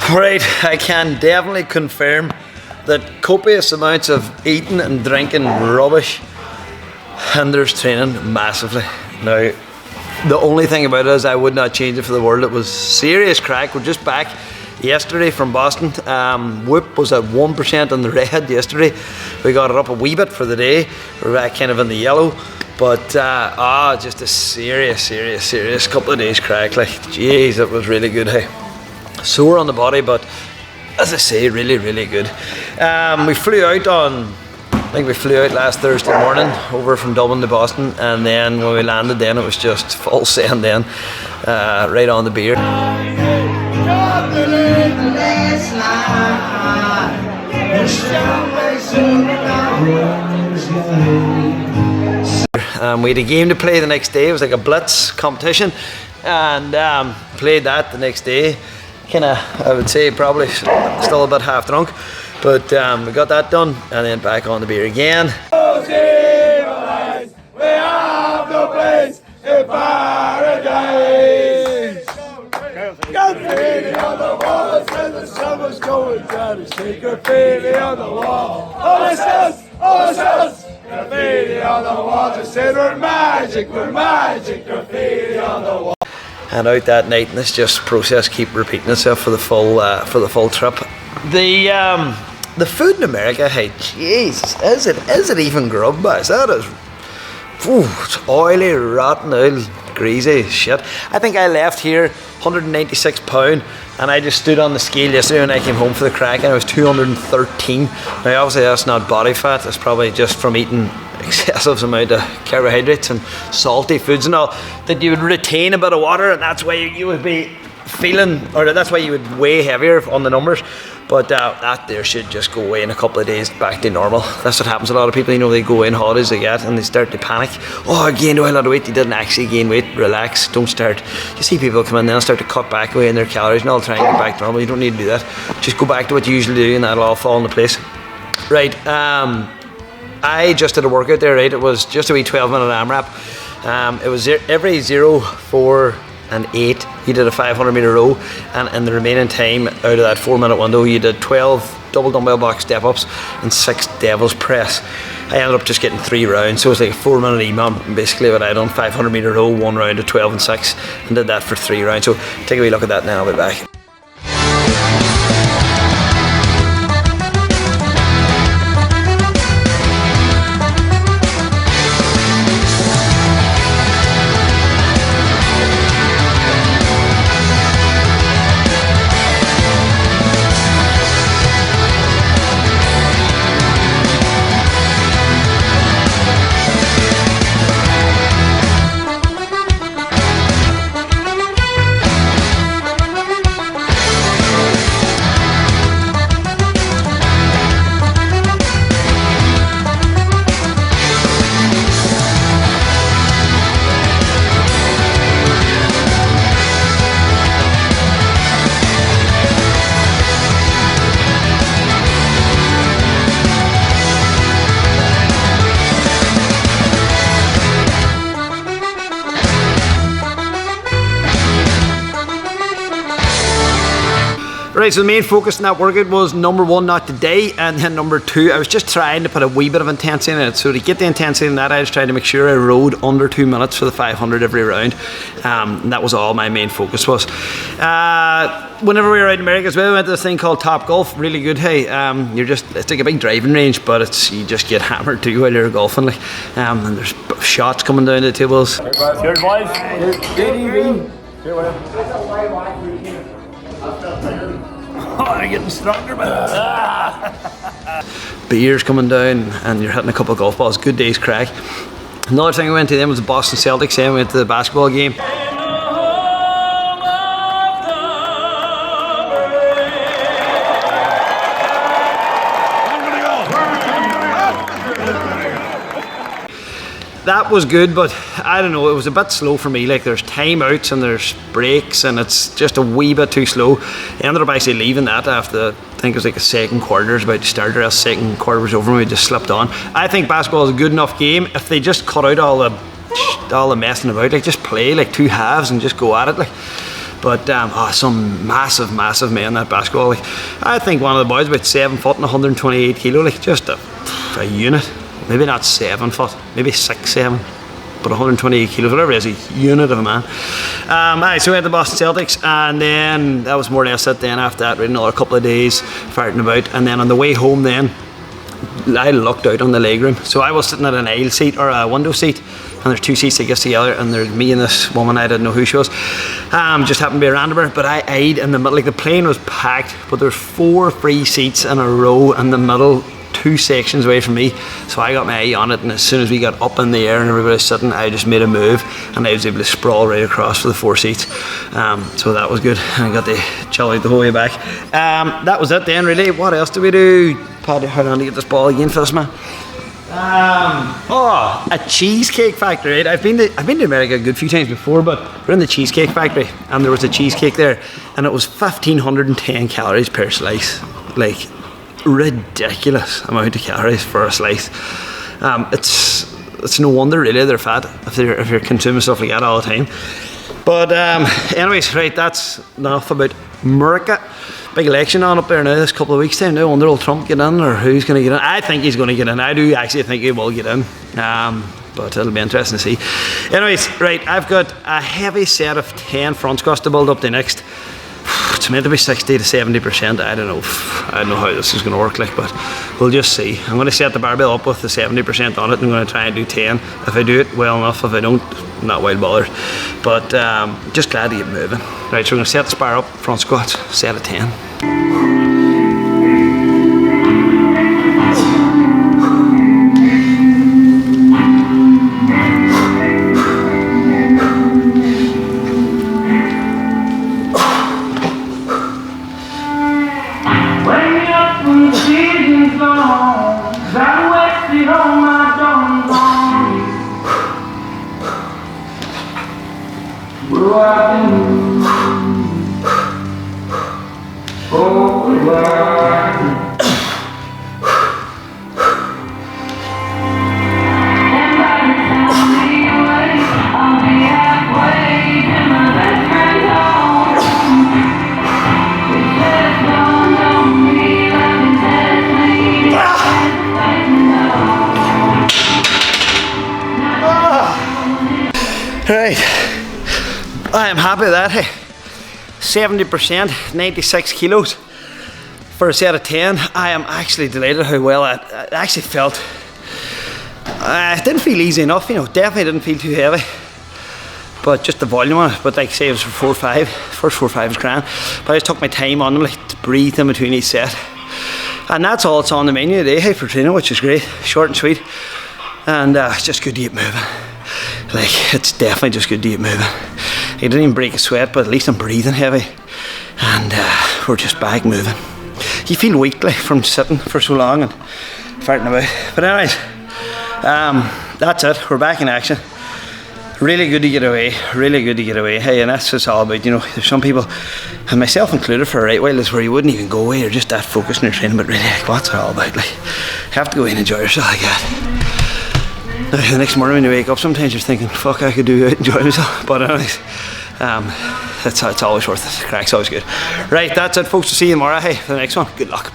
Right, I can definitely confirm that copious amounts of eating and drinking rubbish hinders training massively. Now, the only thing about it is I would not change it for the world. It was serious crack. We're just back yesterday from Boston. Whoop was at 1% in the red yesterday. We got it up a wee bit for the day. We're back kind of in the yellow. But just a serious couple of days crack. Like, jeez, it was really good. Hey, sore on the body, but as I say, really good. We flew out last Thursday morning over from Dublin to Boston, and then when we landed, then it was just full send. Then right on the beer. We had a game to play the next day. It was like a blitz competition, and played that the next day. I would say probably still a bit half drunk, but we got that done, and then back on the beer again. We have no place in paradise. Graffiti on the wall, says the summer's going down. Shake graffiti on the wall. Oh, it says, graffiti on the wall. They said we're magic, graffiti on the wall. And out that night, and this just process keep repeating itself for the full trip. The food in America, hey, jeez, is it even grub? That is, it's oily, rotten, oil, greasy shit. I think I left here 196 £, and I just stood on the scale yesterday when I came home for the crack, and it was 213. Now, obviously, that's not body fat. That's probably just from eating excessive amount of carbohydrates and salty foods and all, that you would retain a bit of water, and that's why you would be feeling, or that's why you would weigh heavier on the numbers. But that there should just go away in a couple of days back to normal. That's what happens to a lot of people. They go in holidays they get, and they start to panic. Oh, I gained a lot of weight. You didn't actually gain weight. Relax. Don't start. You see people come in and start to cut back away in their calories, and all try and get back to normal. You don't need to do that. Just go back to what you usually do, and that'll all fall into place. Right. I just did a workout there, right? It was just a wee 12-minute AMRAP. It was every 0, 4 and 8 you did a 500 metre row, and in the remaining time out of that 4-minute window you did 12 double dumbbell box step ups and 6 devil's press. I ended up just getting 3 rounds, so it was like a 4-minute EMOM basically. What I done, 500 metre row, 1 round of 12 and 6, and did that for 3 rounds. So take a wee look at that now. I'll be back. Right, so the main focus in that workout was number 1, not today, and then number 2, I was just trying to put a wee bit of intensity in it. So to get the intensity in that, I was trying to make sure I rode under 2 minutes for the 500 every round, and that was all my main focus was. Whenever we were out in America as well, we went to this thing called Top Golf. Really good. Hey, it's like a big driving range, but you just get hammered too while you're golfing, like, and there's shots coming down the tables. Cheers, boys. Oh, I'm getting stronger, man. Beers coming down, and you're hitting a couple of golf balls. Good day's crack. Another thing we went to then was the Boston Celtics. Then we went to the basketball game. That was good, but I don't know, it was a bit slow for me. Like, there's timeouts and there's breaks, and it's just a wee bit too slow. I ended up actually leaving that after, I think it was like the second quarter. It was about to start, or else second quarter was over and we just slipped on. I think basketball is a good enough game if they just cut out all the messing about. Like, just play like 2 halves and just go at it. Like, But some massive men, that basketball. Like, I think one of the boys about 7 foot and 128 kilo, like just a unit. Maybe not 7 foot, maybe 6, 7. But 128 kilos, whatever it is, a unit of a man. So we had the Boston Celtics, and then that was more or less it. Then after that, we had another couple of days farting about, and then on the way home, then I looked out on the legroom. So I was sitting at an aisle seat or a window seat, and there's 2 seats that gets together, and there's me and this woman. I didn't know who she was. Just happened to be a randomer, but I eyed in the middle. Like, the plane was packed, but there's 4 free seats in a row in the middle, 2 sections away from me. So I got my eye on it, and as soon as we got up in the air and everybody was sitting, I just made a move, and I was able to sprawl right across for the 4 seats. So that was good. I got to chill out the whole way back. That was it then, really. What else did we do? Paddy, how long to get this ball again for this man? A cheesecake factory, right? I've been to America a good few times before, but we're in the cheesecake factory, and there was a cheesecake there, and it was 1,510 calories per slice. Like, ridiculous amount of calories for a slice. It's no wonder really they're fat if you're consuming stuff like that all the time. But anyways, right, that's enough about America. Big election on up there now this couple of weeks time. No wonder will Trump get in, or who's going to get in? I think he's going to get in. I do actually think he will get in. But it'll be interesting to see. Anyways, right, I've got a heavy set of 10 front squats to build up the next. It's meant to be 60 to 70%. I don't know how this is going to work, like, but we'll just see. I'm going to set the barbell up with the 70% on it, and I'm going to try and do 10. If I do it well enough, if I don't, I'm not well bothered. But just glad to get moving. Right, so we're going to set the spar up, front squats, set of 10. Right, I am happy with that. Hey, 70%, 96 kilos for a set of 10. I am actually delighted how well I actually felt. It didn't feel easy enough, you know, definitely didn't feel too heavy. But just the volume on it, but like say it was for 4 or 5, first 4 or 5 was grand. But I just took my time on them, like to breathe in between each set. And that's all it's on the menu today, hey, for training, which is great, short and sweet. And it's just good to get moving. Like, it's definitely just good to get moving. I didn't even break a sweat, but at least I'm breathing heavy. And we're just back moving. You feel weak, like, from sitting for so long and farting about. But anyways, that's it. We're back in action. Really good to get away. Really good to get away. Hey, and that's what it's all about. You know, there's some people, and myself included for a right while, is where you wouldn't even go away. You're just that focused on your training. But really, like, what's it all about? Like, you have to go in and enjoy yourself like that. The next morning when you wake up, sometimes you're thinking, fuck, I could do it, enjoy myself. But anyways, it's always worth it. Crack's always good. Right, that's it, folks. We'll see you tomorrow. Hey, for the next one, good luck.